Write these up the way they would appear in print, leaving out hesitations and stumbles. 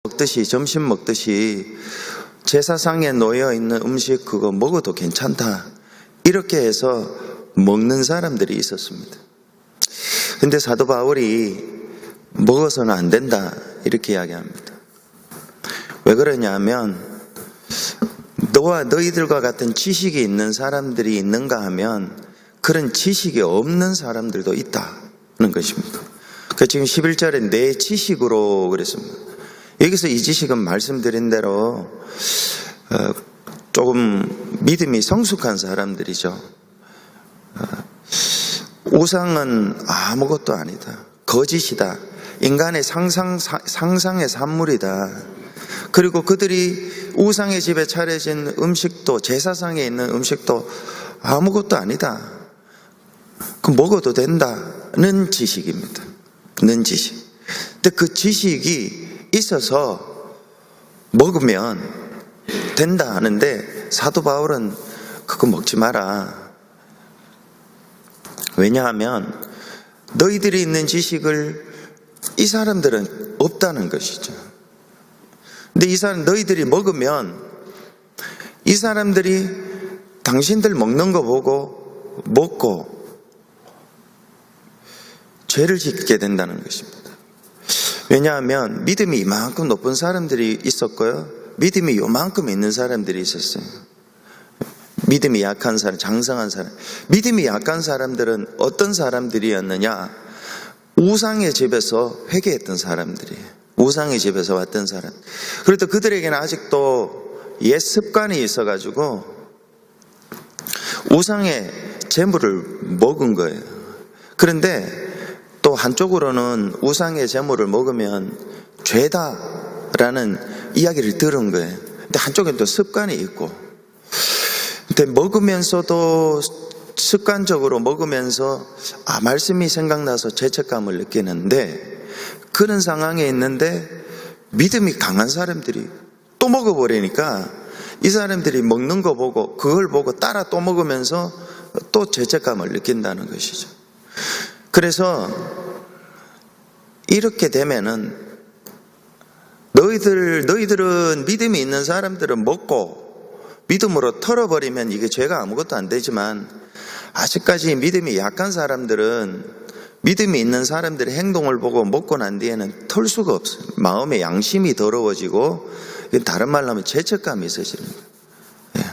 먹듯이 점심 먹듯이 제사상에 놓여 있는 음식 그거 먹어도 괜찮다 이렇게 해서 먹는 사람들이 있었습니다. 근데 사도 바울이 먹어서는 안 된다 이렇게 이야기합니다. 왜 그러냐면 너와 너희들과 같은 지식이 있는 사람들이 있는가 하면 그런 지식이 없는 사람들도 있다는 것입니다. 그 지금 11절에 내 지식으로 그랬습니다. 여기서 이 지식은 말씀드린 대로 조금 믿음이 성숙한 사람들이죠. 우상은 아무것도 아니다. 거짓이다. 인간의 상상의 산물이다. 그리고 그들이 우상의 집에 차려진 음식도 제사상에 있는 음식도 아무것도 아니다. 그 먹어도 된다는 지식입니다. 는 지식. 근데 그 지식이 있어서 먹으면 된다 하는데 사도 바울은 그거 먹지 마라. 왜냐하면 너희들이 있는 지식을 이 사람들은 없다는 것이죠. 근데 이 사람 너희들이 먹으면 이 사람들이 당신들 먹는 거 보고 먹고 죄를 짓게 된다는 것입니다. 왜냐하면 믿음이 이만큼 높은 사람들이 있었고요. 믿음이 요만큼 있는 사람들이 있었어요. 믿음이 약한 사람, 장성한 사람. 믿음이 약한 사람들은 어떤 사람들이었느냐? 우상의 집에서 회개했던 사람들이에요. 우상의 집에서 왔던 사람. 그래도 그들에게는 아직도 옛 습관이 있어가지고 우상의 재물을 먹은 거예요. 그런데 또 한쪽으로는 우상의 재물을 먹으면 죄다라는 이야기를 들은 거예요. 근데 한쪽엔 또 습관이 있고, 근데 먹으면서도 습관적으로 먹으면서 말씀이 생각나서 죄책감을 느끼는데 그런 상황에 있는데 믿음이 강한 사람들이 또 먹어버리니까 이 사람들이 먹는 거 보고 그걸 보고 따라 또 먹으면서 또 죄책감을 느낀다는 것이죠. 그래서 이렇게 되면은 너희들은 믿음이 있는 사람들은 먹고 믿음으로 털어버리면 이게 죄가 아무것도 안 되지만 아직까지 믿음이 약한 사람들은 믿음이 있는 사람들의 행동을 보고 먹고 난 뒤에는 털 수가 없어요. 마음의 양심이 더러워지고 다른 말로 하면 죄책감이 있어지는 거예요. 예.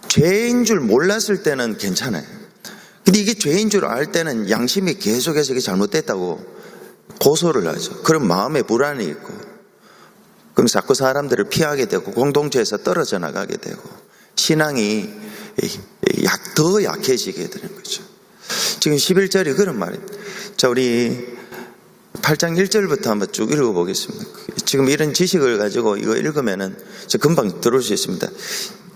죄인 줄 몰랐을 때는 괜찮아요. 근데 이게 죄인 줄 알 때는 양심이 계속해서 이게 잘못됐다고 고소를 하죠. 그럼 마음에 불안이 있고, 그럼 자꾸 사람들을 피하게 되고 공동체에서 떨어져 나가게 되고 신앙이 더 약해지게 되는 거죠. 지금 11절이 그런 말입니다. 자, 우리 8장 1절부터 한번 쭉 읽어보겠습니다. 지금 이런 지식을 가지고 이거 읽으면은 금방 들어올 수 있습니다.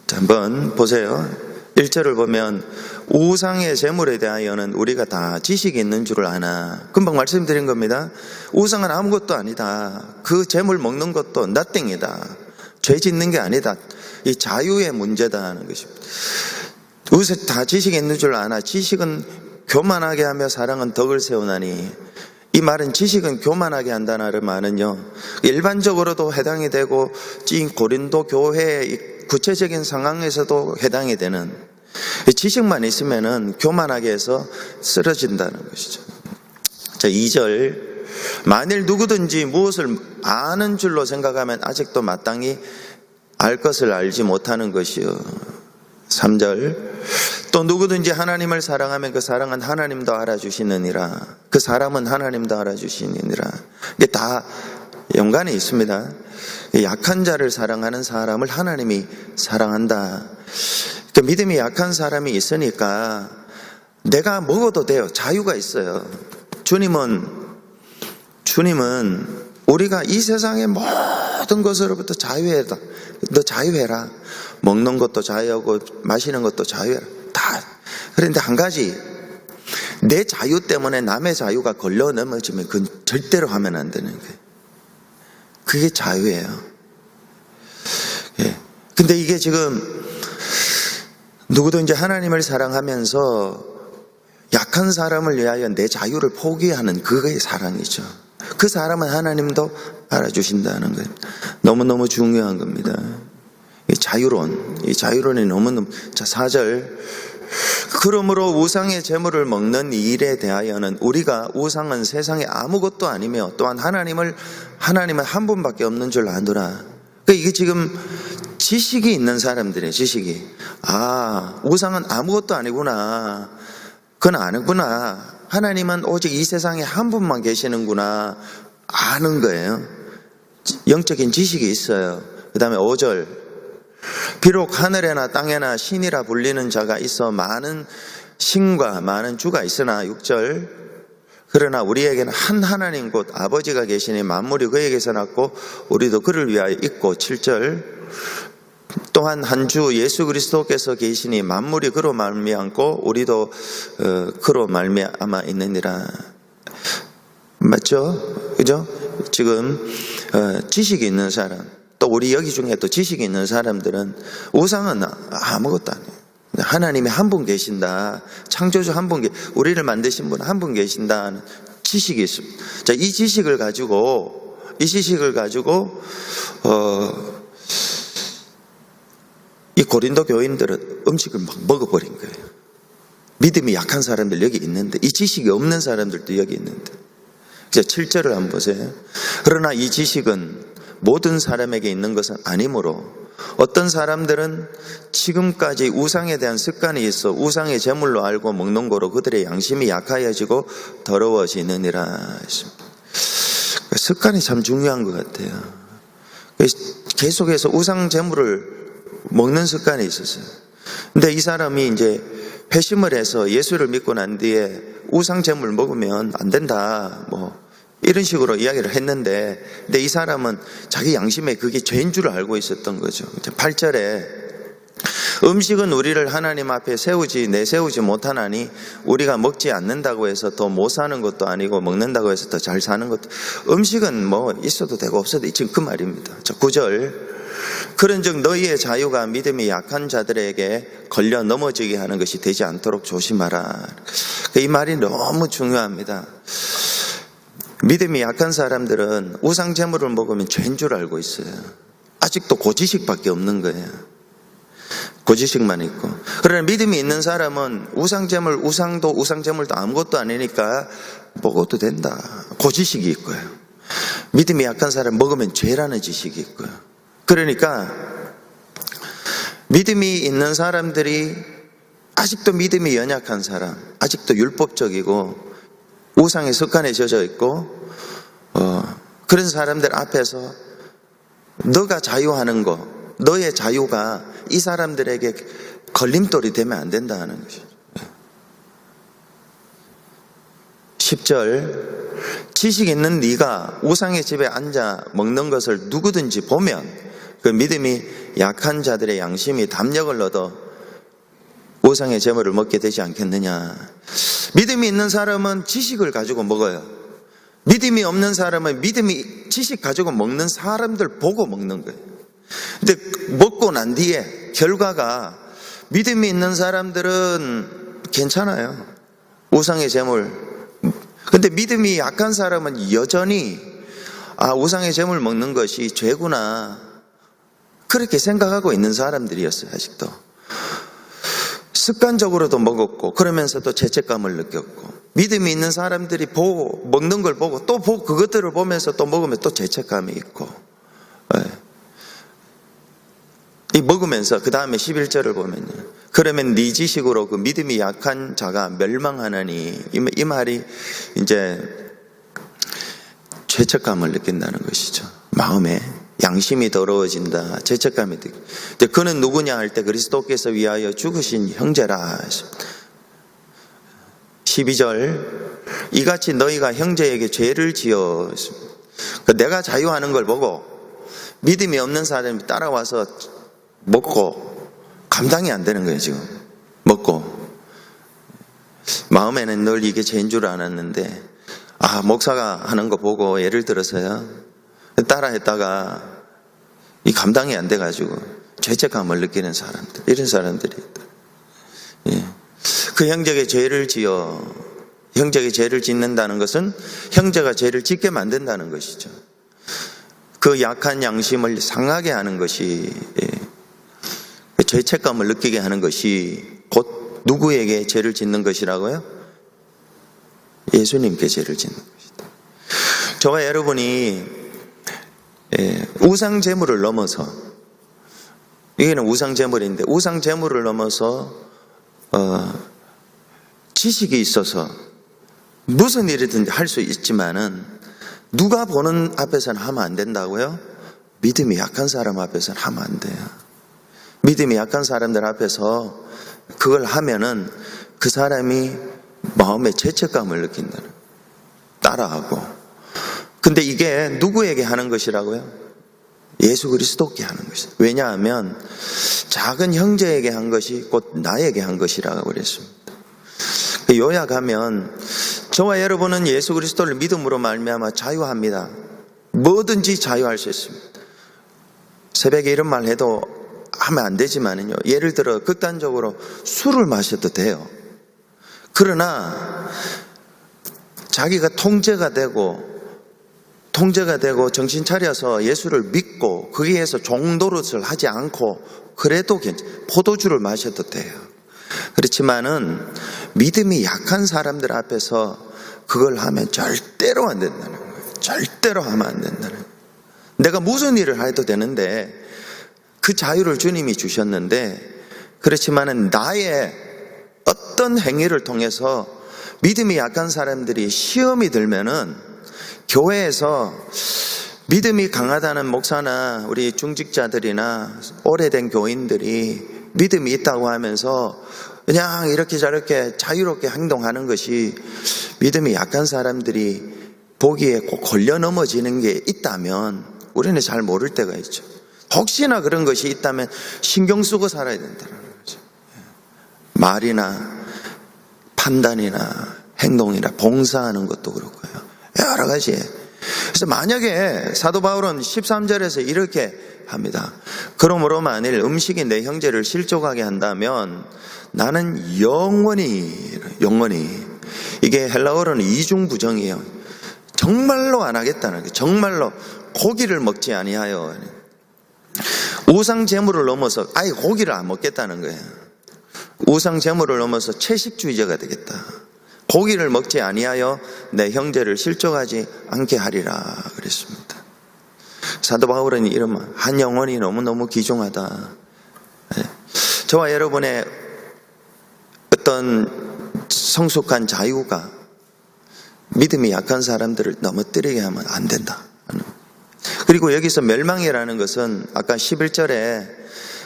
자, 한번 보세요. 1절을 보면 우상의 재물에 대하여는 우리가 다 지식이 있는 줄을 아나. 금방 말씀드린 겁니다. 우상은 아무것도 아니다. 그 재물 먹는 것도 nothing이다. 죄 짓는 게 아니다. 이 자유의 문제다 하는 것입니다. 우리가 다 지식이 있는 줄 아나. 지식은 교만하게 하며 사랑은 덕을 세우나니. 이 말은 지식은 교만하게 한다는 말은요, 일반적으로도 해당이 되고 고린도 교회의 구체적인 상황에서도 해당이 되는, 지식만 있으면은 교만하게 해서 쓰러진다는 것이죠. 자, 2절. 만일 누구든지 무엇을 아는 줄로 생각하면 아직도 마땅히 알 것을 알지 못하는 것이요. 3절. 또 누구든지 하나님을 사랑하면 그 사랑은 하나님도 알아주시느니라. 그 사람은 하나님도 알아주시느니라. 이게 다 연관이 있습니다. 약한 자를 사랑하는 사람을 하나님이 사랑한다. 그 믿음이 약한 사람이 있으니까 내가 먹어도 돼요. 자유가 있어요. 주님은 우리가 이 세상의 모든 것으로부터 자유해라. 너 자유해라. 먹는 것도 자유하고 마시는 것도 자유해라. 다. 그런데 한 가지, 내 자유 때문에 남의 자유가 걸려 넘어지면 그건 절대로 하면 안 되는 거예요. 그게 자유예요. 예. 근데 이게 지금 누구든지 하나님을 사랑하면서 약한 사람을 위하여 내 자유를 포기하는 그게 사랑이죠. 그 사람은 하나님도 알아주신다는 것 너무너무 중요한 겁니다. 이 자유론이 너무너무. 자, 4절. 그러므로 우상의 제물을 먹는 일에 대하여는 우리가 우상은 세상에 아무것도 아니며 또한 하나님은 한 분밖에 없는 줄 아노라. 그러니까 이게 지금 지식이 있는 사람들이에요. 지식이. 우상은 아무것도 아니구나. 그건 아는구나. 하나님은 오직 이 세상에 한 분만 계시는구나. 아는 거예요. 영적인 지식이 있어요. 그 다음에 5절. 비록 하늘에나 땅에나 신이라 불리는 자가 있어 많은 신과 많은 주가 있으나 6절. 그러나 우리에게는 한 하나님 곧 아버지가 계시니 만물이 그에게서 났고 우리도 그를 위하여 있고 7절. 또한 한 주 예수 그리스도께서 계시니 만물이 그로 말미암고 우리도 그로 말미암아 있느니라. 맞죠? 그죠? 지금 지식이 있는 사람, 또 우리 여기 중에 또 지식이 있는 사람들은 우상은 아무것도 아니에요. 하나님이 한 분 계신다. 창조주 한 분, 우리를 만드신 분 한 분 계신다는 지식이 있습니다. 자, 이 지식을 가지고 이 고린도 교인들은 음식을 막 먹어버린 거예요. 믿음이 약한 사람들 여기 있는데, 이 지식이 없는 사람들도 여기 있는데. 이제 7절을 한번 보세요. 그러나 이 지식은 모든 사람에게 있는 것은 아니므로 어떤 사람들은 지금까지 우상에 대한 습관이 있어 우상의 제물로 알고 먹는 거로 그들의 양심이 약하여지고 더러워지느니라 했습니다. 습관이 참 중요한 것 같아요. 계속해서 우상 제물을 먹는 습관이 있었어요. 근데 이 사람이 이제 회심을 해서 예수를 믿고 난 뒤에 우상 제물 먹으면 안 된다, 이런 식으로 이야기를 했는데, 근데 이 사람은 자기 양심에 그게 죄인 줄 알고 있었던 거죠. 8절에 음식은 우리를 하나님 앞에 내세우지 못하나니 우리가 먹지 않는다고 해서 더 못 사는 것도 아니고 먹는다고 해서 더 잘 사는 것도. 음식은 있어도 되고 없어도 지금 그 말입니다. 9절. 그런즉 너희의 자유가 믿음이 약한 자들에게 걸려 넘어지게 하는 것이 되지 않도록 조심하라. 이 말이 너무 중요합니다. 믿음이 약한 사람들은 우상 제물을 먹으면 죄인 줄 알고 있어요. 아직도 고지식밖에 없는 거예요. 고지식만 있고. 그러나 믿음이 있는 사람은 우상 제물도 아무것도 아니니까 먹어도 된다. 고지식이 있고요. 믿음이 약한 사람 먹으면 죄라는 지식이 있고요. 그러니까 믿음이 있는 사람들이, 아직도 믿음이 연약한 사람, 아직도 율법적이고 우상의 습관에 젖어 있고, 그런 사람들 앞에서 너가 자유하는 거, 너의 자유가 이 사람들에게 걸림돌이 되면 안 된다는 것이죠. 10절. 지식 있는 네가 우상의 집에 앉아 먹는 것을 누구든지 보면 그 믿음이 약한 자들의 양심이 담력을 얻어 우상의 제물을 먹게 되지 않겠느냐. 믿음이 있는 사람은 지식을 가지고 먹어요. 믿음이 없는 사람은 지식 가지고 먹는 사람들 보고 먹는 거예요. 근데 먹고 난 뒤에 결과가, 믿음이 있는 사람들은 괜찮아요. 우상의 제물. 근데 믿음이 약한 사람은 여전히 우상의 제물 먹는 것이 죄구나, 그렇게 생각하고 있는 사람들이었어요. 아직도 습관적으로도 먹었고, 그러면서도 죄책감을 느꼈고, 믿음이 있는 사람들이 먹는 걸 보고 또 그것들을 보면서 또 먹으면 또 죄책감이 있고, 이 먹으면서 그 다음에 11절을 보면요, 그러면 네 지식으로 그 믿음이 약한 자가 멸망하느니, 이 말이 이제 죄책감을 느낀다는 것이죠. 마음에 양심이 더러워진다, 죄책감이 들고. 근데 그는 누구냐 할 때 그리스도께서 위하여 죽으신 형제라 했습니다. 12절. 이같이 너희가 형제에게 죄를 지어 했습니다. 내가 자유하는 걸 보고 믿음이 없는 사람이 따라와서 먹고 감당이 안 되는 거예요. 지금 먹고 마음에는 늘 이게 죄인 줄 알았는데, 목사가 하는 거 보고 예를 들어서요, 따라 했다가 이 감당이 안 돼가지고 죄책감을 느끼는 사람들, 이런 사람들이 있다. 그 형제에게 죄를 짓는다는 것은 형제가 죄를 짓게 만든다는 것이죠. 그 약한 양심을 상하게 하는 것이, 죄책감을 느끼게 하는 것이 곧 누구에게 죄를 짓는 것이라고요? 예수님께 죄를 짓는 것이다. 저와 여러분이 우상 제물을 넘어서, 이게는 우상 제물인데, 우상 제물을 넘어서 지식이 있어서 무슨 일이든지 할 수 있지만은 누가 보는 앞에서는 하면 안 된다고요? 믿음이 약한 사람 앞에서는 하면 안 돼요. 믿음이 약한 사람들 앞에서 그걸 하면은 그 사람이 마음에 죄책감을 느낀다는, 따라하고. 근데 이게 누구에게 하는 것이라고요? 예수 그리스도께 하는 것이다. 왜냐하면 작은 형제에게 한 것이 곧 나에게 한 것이라고 그랬습니다. 요약하면 저와 여러분은 예수 그리스도를 믿음으로 말미암아 자유합니다. 뭐든지 자유할 수 있습니다. 새벽에 이런 말 해도 하면 안 되지만은요, 예를 들어 극단적으로 술을 마셔도 돼요. 그러나 자기가 통제가 되고 정신 차려서 예수를 믿고 거기에서 종노릇을 하지 않고 그래도 포도주를 마셔도 돼요. 그렇지만은 믿음이 약한 사람들 앞에서 그걸 하면 절대로 안 된다는 거예요. 절대로 하면 안 된다는 거예요. 내가 무슨 일을 해도 되는데 그 자유를 주님이 주셨는데, 그렇지만은 나의 어떤 행위를 통해서 믿음이 약한 사람들이 시험이 들면은 교회에서 믿음이 강하다는 목사나 우리 중직자들이나 오래된 교인들이 믿음이 있다고 하면서 그냥 이렇게 저렇게 자유롭게 행동하는 것이 믿음이 약한 사람들이 보기에 꼭 걸려 넘어지는 게 있다면 우리는 잘 모를 때가 있죠. 혹시나 그런 것이 있다면 신경 쓰고 살아야 된다는 거죠. 말이나 판단이나 행동이나 봉사하는 것도 그렇고요. 여러 가지. 그래서 만약에 사도 바울은 13절에서 이렇게 합니다. 그러므로 만일 음식이 내 형제를 실족하게 한다면 나는 영원히, 이게 헬라어로는 이중부정이에요. 정말로 안 하겠다는 거예요. 정말로 고기를 먹지 아니하여. 우상 제물을 넘어서 아예 고기를 안 먹겠다는 거예요. 우상 제물을 넘어서 채식주의자가 되겠다. 고기를 먹지 아니하여 내 형제를 실족하지 않게 하리라 그랬습니다. 사도 바울은 이런 말, 한 영혼이 너무너무 귀중하다. 저와 여러분의 어떤 성숙한 자유가 믿음이 약한 사람들을 넘어뜨리게 하면 안 된다. 그리고 여기서 멸망이라는 것은 아까 11절에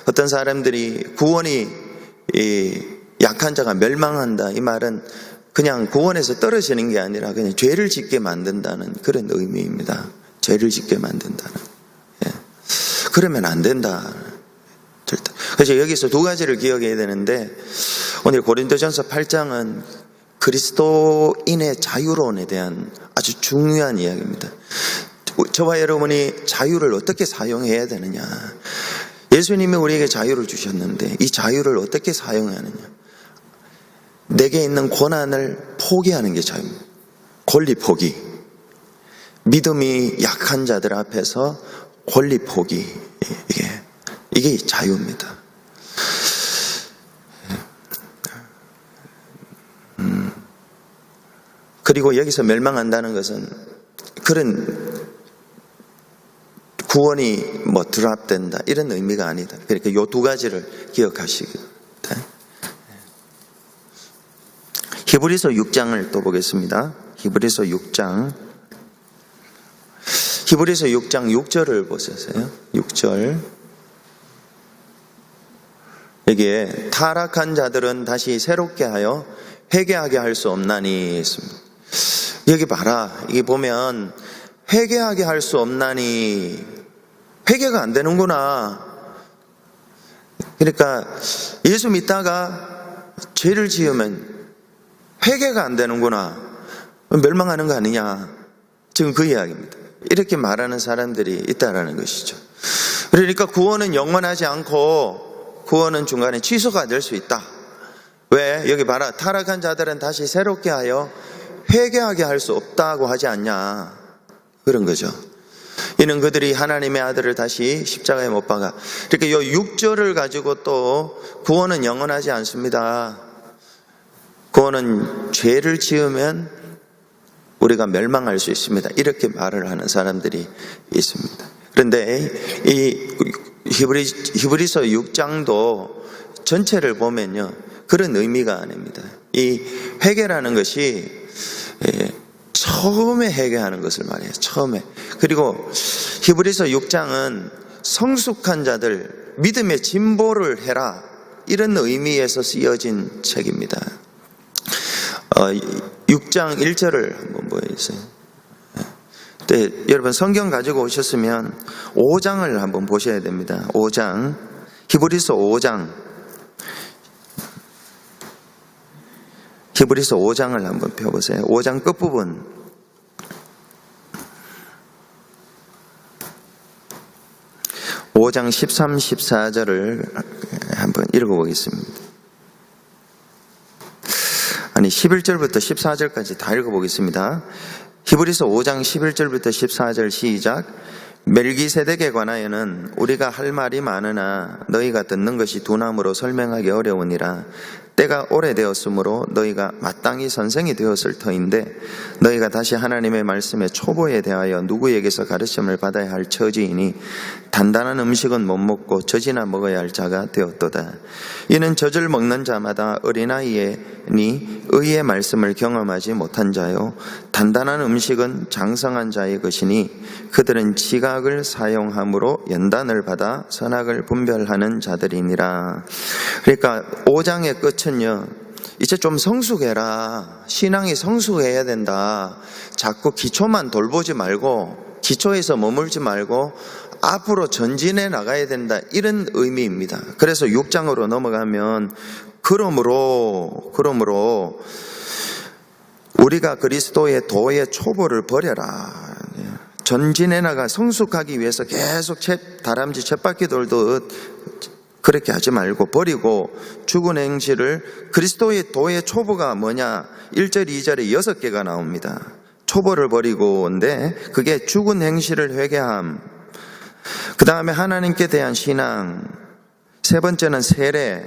어떤 사람들이 구원이 약한 자가 멸망한다, 이 말은 그냥 구원에서 떨어지는 게 아니라 그냥 죄를 짓게 만든다는 그런 의미입니다. 죄를 짓게 만든다는. 그러면 안 된다. 절대. 그래서 여기서 두 가지를 기억해야 되는데, 오늘 고린도전서 8장은 그리스도인의 자유론에 대한 아주 중요한 이야기입니다. 저와 여러분이 자유를 어떻게 사용해야 되느냐. 예수님이 우리에게 자유를 주셨는데 이 자유를 어떻게 사용해야 하느냐. 내게 있는 권한을 포기하는 게 자유입니다. 권리 포기. 믿음이 약한 자들 앞에서 권리 포기. 이게 자유입니다. 그리고 여기서 멸망한다는 것은 그런 구원이 드랍된다 이런 의미가 아니다. 그러니까 이 두 가지를 기억하시기 바랍니다. 히브리서 6장을 또 보겠습니다. 히브리서 6장 6절을 보세요. 6절. 여기에 타락한 자들은 다시 새롭게 하여 회개하게 할 수 없나니 했습니다. 여기 봐라. 이게 보면 회개하게 할 수 없나니, 회개가 안 되는구나. 그러니까 예수 믿다가 죄를 지으면 회개가 안 되는구나. 멸망하는 거 아니냐. 지금 그 이야기입니다. 이렇게 말하는 사람들이 있다라는 것이죠. 그러니까 구원은 영원하지 않고 구원은 중간에 취소가 될 수 있다. 왜? 여기 봐라. 타락한 자들은 다시 새롭게 하여 회개하게 할 수 없다고 하지 않냐. 그런 거죠. 이는 그들이 하나님의 아들을 다시 십자가에 못 박아. 이렇게 요 6절을 가지고 또 구원은 영원하지 않습니다. 구원은 죄를 지으면 우리가 멸망할 수 있습니다. 이렇게 말을 하는 사람들이 있습니다. 그런데 이 히브리서 6장도 전체를 보면요, 그런 의미가 아닙니다. 이 회개라는 것이 처음에 회개하는 것을 말해요. 처음에. 그리고 히브리서 6장은 성숙한 자들, 믿음의 진보를 해라, 이런 의미에서 쓰여진 책입니다. 6장 1절을 한번 보여주세요. 네, 여러분 성경 가지고 오셨으면 5장을 한번 보셔야 됩니다. 5장, 히브리서 5장, 히브리서 5장을 한번 펴보세요. 5장 끝부분. (5장) 13, 14절을 한번 읽어보겠습니다. 아니 11절부터 14절까지 다 읽어보겠습니다. 히브리서 5장 11절부터 14절 시작. 멜기세덱에 관하여는 우리가 할 말이 많으나 너희가 듣는 것이 두나무로 설명하기 어려우니라. 때가 오래되었으므로 너희가 마땅히 선생이 되었을 터인데 너희가 다시 하나님의 말씀의 초보에 대하여 누구에게서 가르침을 받아야 할 처지이니 단단한 음식은 못 먹고 젖이나 먹어야 할 자가 되었도다. 이는 젖을 먹는 자마다 어린아이니 의의 말씀을 경험하지 못한 자요 단단한 음식은 장성한 자의 것이니 그들은 지각을 사용함으로 연단을 받아 선악을 분별하는 자들이니라. 그러니까 5장의 끝은요, 이제 좀 성숙해라, 신앙이 성숙해야 된다, 자꾸 기초만 돌보지 말고 기초에서 머물지 말고 앞으로 전진해 나가야 된다, 이런 의미입니다. 그래서 6장으로 넘어가면 그러므로 우리가 그리스도의 도의 초보를 버려라, 전진해 나가 성숙하기 위해서 계속 다람쥐 쳇바퀴 돌듯 그렇게 하지 말고 버리고 죽은 행실을, 그리스도의 도의 초보가 뭐냐, 1절 2절에 6개가 나옵니다. 초보를 버리고인데 그게 죽은 행실을 회개함, 그 다음에 하나님께 대한 신앙, 세 번째는 세례,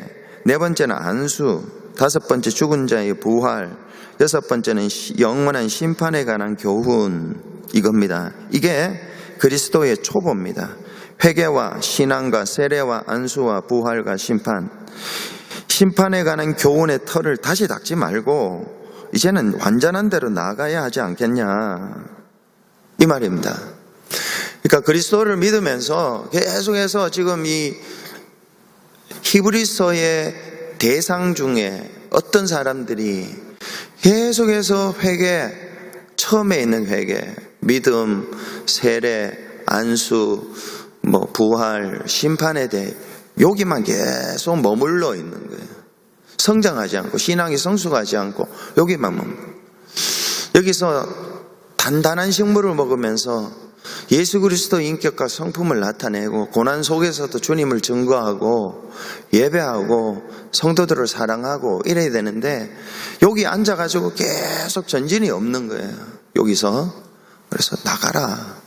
네 번째는 안수, 다섯 번째 죽은 자의 부활, 여섯 번째는 영원한 심판에 관한 교훈, 이겁니다. 이게 그리스도의 초보입니다. 회개와 신앙과 세례와 안수와 부활과 심판, 심판에 관한 교훈의 털을 다시 닦지 말고 이제는 완전한 대로 나가야 하지 않겠냐, 이 말입니다. 그러니까 그리스도를 믿으면서 계속해서 지금 이 히브리서의 대상 중에 어떤 사람들이 계속해서 회개, 처음에 있는 회개, 믿음, 세례, 안수, 부활, 심판에 대해 여기만 계속 머물러 있는 거예요. 성장하지 않고, 신앙이 성숙하지 않고 여기만 머물러. 여기서 단단한 식물을 먹으면서 예수 그리스도 인격과 성품을 나타내고 고난 속에서도 주님을 증거하고 예배하고 성도들을 사랑하고 이래야 되는데 여기 앉아가지고 계속 전진이 없는 거예요. 여기서. 그래서 나가라.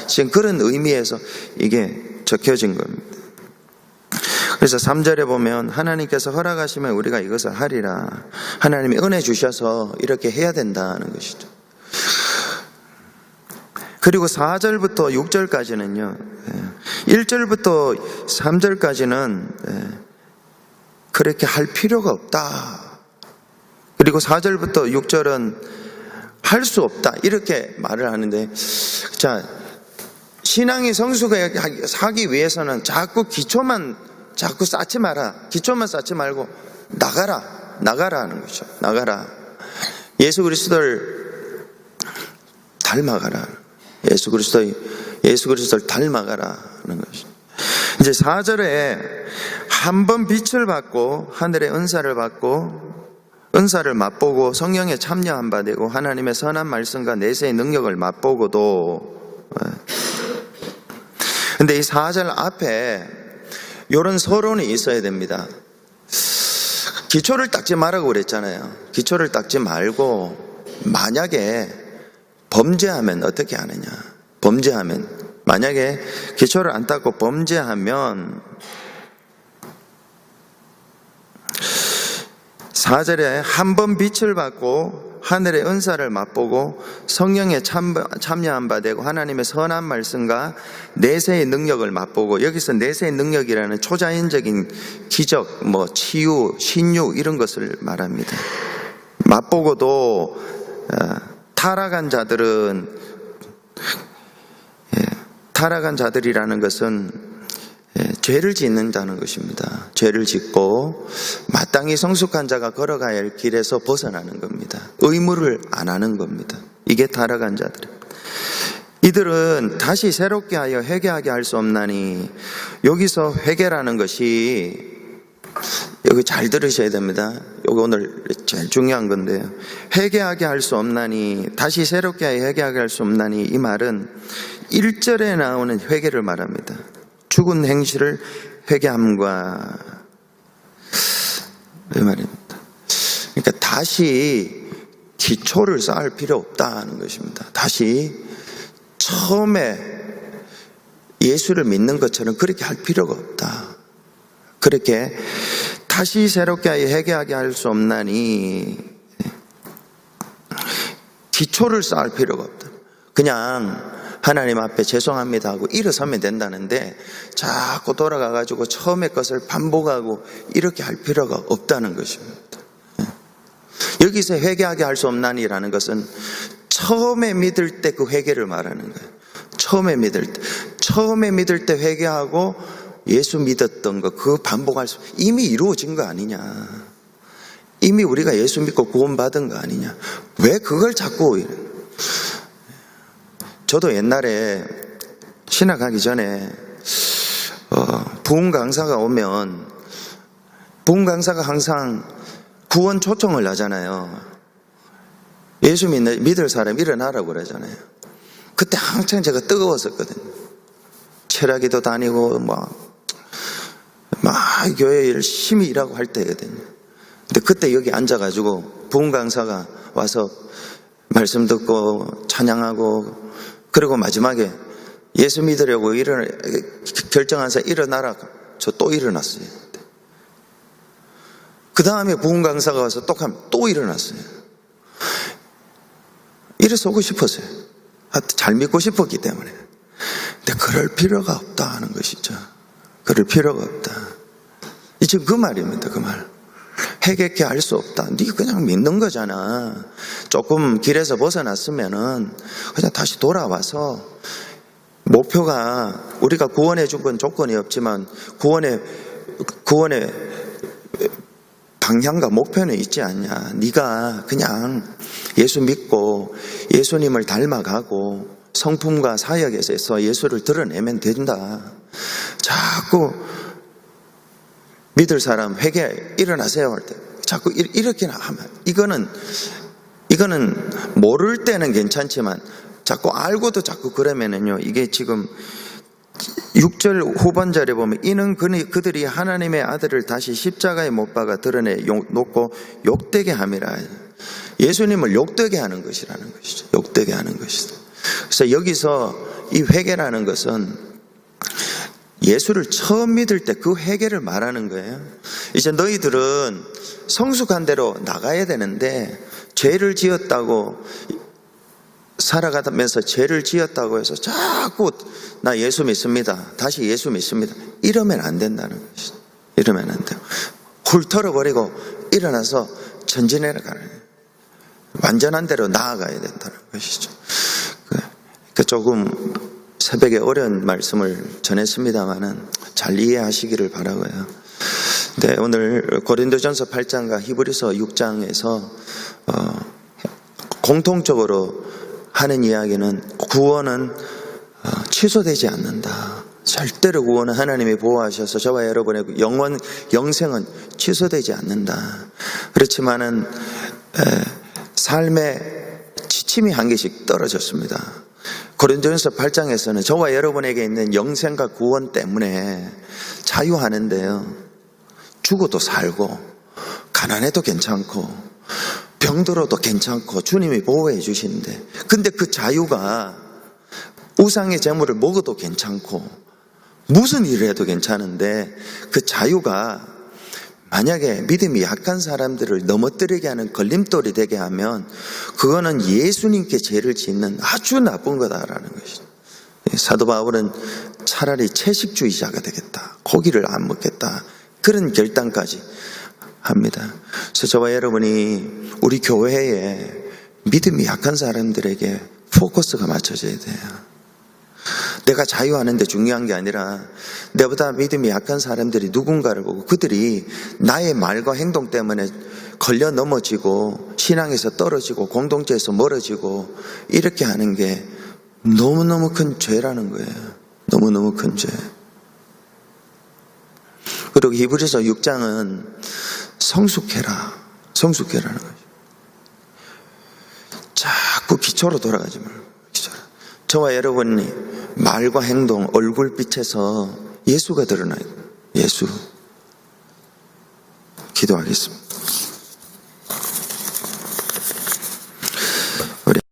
지금 그런 의미에서 이게 적혀진 겁니다. 그래서 3절에 보면 하나님께서 허락하시면 우리가 이것을 하리라. 하나님이 은혜 주셔서 이렇게 해야 된다는 것이죠. 그리고 4절부터 6절까지는요, 1절부터 3절까지는 그렇게 할 필요가 없다. 그리고 4절부터 6절은 할 수 없다, 이렇게 말을 하는데, 자, 신앙이 성숙하기 위해서는 자꾸 기초만 자꾸 쌓지 마라. 기초만 쌓지 말고 나가라 하는 거죠. 나가라. 예수 그리스도를 닮아가라. 예수 그리스도를 닮아가라 하는 것이죠. 이제 4절에 한 번 빛을 받고 하늘의 은사를 받고 은사를 맛보고 성령에 참여한 바 되고 하나님의 선한 말씀과 내세의 능력을 맛보고도, 근데 이 4절 앞에 이런 서론이 있어야 됩니다. 기초를 닦지 말라고 그랬잖아요. 기초를 닦지 말고 만약에 범죄하면 어떻게 하느냐. 범죄하면, 만약에 기초를 안 닦고 범죄하면 4절에 한 번 빛을 받고 하늘의 은사를 맛보고 성령에 참여한 바 되고 하나님의 선한 말씀과 내세의 능력을 맛보고, 여기서 내세의 능력이라는 초자연적인 기적, 치유, 신유 이런 것을 말합니다. 맛보고도 타락한 자들이라는 것은 죄를 짓는다는 것입니다. 죄를 짓고 마땅히 성숙한 자가 걸어가야 할 길에서 벗어나는 겁니다. 의무를 안 하는 겁니다. 이게 타락한 자들입니다. 이들은 다시 새롭게 하여 회개하게 할 수 없나니, 여기서 회개라는 것이, 여기 잘 들으셔야 됩니다. 여기 오늘 제일 중요한 건데요. 회개하게 할 수 없나니, 다시 새롭게 하여 회개하게 할 수 없나니, 이 말은 1절에 나오는 회개를 말합니다. 죽은 행실을 회개함과, 이 말입니다. 그러니까 다시 기초를 쌓을 필요 없다는 것입니다. 다시 처음에 예수를 믿는 것처럼 그렇게 할 필요가 없다. 그렇게 다시 새롭게 하여 회개하게 할 수 없나니, 기초를 쌓을 필요가 없다. 그냥 하나님 앞에 죄송합니다 하고 일어서면 된다는데, 자꾸 돌아가가지고 처음의 것을 반복하고 이렇게 할 필요가 없다는 것입니다. 여기서 회개하게 할 수 없나니라는 것은 처음에 믿을 때 그 회개를 말하는 거예요. 처음에 믿을 때 회개하고 예수 믿었던 거, 그 반복할 수, 이미 이루어진 거 아니냐. 이미 우리가 예수 믿고 구원받은 거 아니냐. 왜 그걸 자꾸, 저도 옛날에 신학 가기 전에 부흥 강사가 오면 부흥 강사가 항상 구원 초청을 하잖아요. 예수 믿을 사람 일어나라고 그러잖아요. 그때 한창 제가 뜨거웠었거든요. 철학기도 다니고 막 교회에 열심히 일하고 할 때거든요. 근데 그때 여기 앉아가지고 부흥 강사가 와서 말씀 듣고 찬양하고, 그리고 마지막에 예수 믿으려고 결정해서 일어나라. 저 또 일어났어요. 그 다음에 부흥 강사가 와서 또 일어났어요. 일어서고 싶었어요. 잘 믿고 싶었기 때문에. 근데 그럴 필요가 없다 하는 것이죠. 그럴 필요가 없다. 지금 그 말입니다. 그 말. 회개케 할 수 없다. 네 그냥 믿는 거잖아. 조금 길에서 벗어났으면은 그냥 다시 돌아와서, 목표가 우리가 구원해 준 건 조건이 없지만 구원의 방향과 목표는 있지 않냐. 네가 그냥 예수 믿고 예수님을 닮아가고 성품과 사역에서 예수를 드러내면 된다. 자꾸 믿을 사람 회개 일어나세요 할 때 자꾸 이렇게 하면, 이거는 모를 때는 괜찮지만 자꾸 알고도 자꾸 그러면은요, 이게 지금 6절 후반절에 보면, 이는 그들이 하나님의 아들을 다시 십자가에 못 박아 드러내 놓고 욕되게 함이라. 예수님을 욕되게 하는 것이라는 것이죠. 욕되게 하는 것이죠. 그래서 여기서 이 회개라는 것은 예수를 처음 믿을 때 그 회개를 말하는 거예요. 이제 너희들은 성숙한 대로 나가야 되는데, 죄를 지었다고 살아가면서 죄를 지었다고 해서 자꾸 나 예수 믿습니다, 다시 예수 믿습니다, 이러면 안 된다는 것이죠. 이러면 안 돼요. 훑어버리고 일어나서 전진해 가는 거예요. 완전한 대로 나아가야 된다는 것이죠. 조금 새벽에 어려운 말씀을 전했습니다만은 잘 이해하시기를 바라고요. 네, 오늘 고린도전서 8장과 히브리서 6장에서 공통적으로 하는 이야기는, 구원은 취소되지 않는다. 절대로 구원은 하나님이 보호하셔서 저와 여러분의 영생은 취소되지 않는다. 그렇지만은 삶의 지침이 한 개씩 떨어졌습니다. 고린도전서 8장에서는 저와 여러분에게 있는 영생과 구원 때문에 자유하는데요, 죽어도 살고 가난해도 괜찮고 병들어도 괜찮고 주님이 보호해 주시는데, 근데 그 자유가 우상의 재물을 먹어도 괜찮고 무슨 일을 해도 괜찮은데 그 자유가 만약에 믿음이 약한 사람들을 넘어뜨리게 하는 걸림돌이 되게 하면 그거는 예수님께 죄를 짓는 아주 나쁜 거다라는 것이죠. 사도 바울은 차라리 채식주의자가 되겠다, 고기를 안 먹겠다, 그런 결단까지 합니다. 그래서 저와 여러분이 우리 교회에 믿음이 약한 사람들에게 포커스가 맞춰져야 돼요. 내가 자유하는데 중요한 게 아니라 내보다 믿음이 약한 사람들이 누군가를 보고 그들이 나의 말과 행동 때문에 걸려 넘어지고 신앙에서 떨어지고 공동체에서 멀어지고 이렇게 하는 게 너무너무 큰 죄라는 거예요. 너무너무 큰 죄. 그리고 히브리서 6장은 성숙해라는 거죠. 자꾸 기초로 돌아가지 말고 기초로. 저와 여러분이 말과 행동, 얼굴빛에서 예수가 드러나요. 예수. 기도하겠습니다.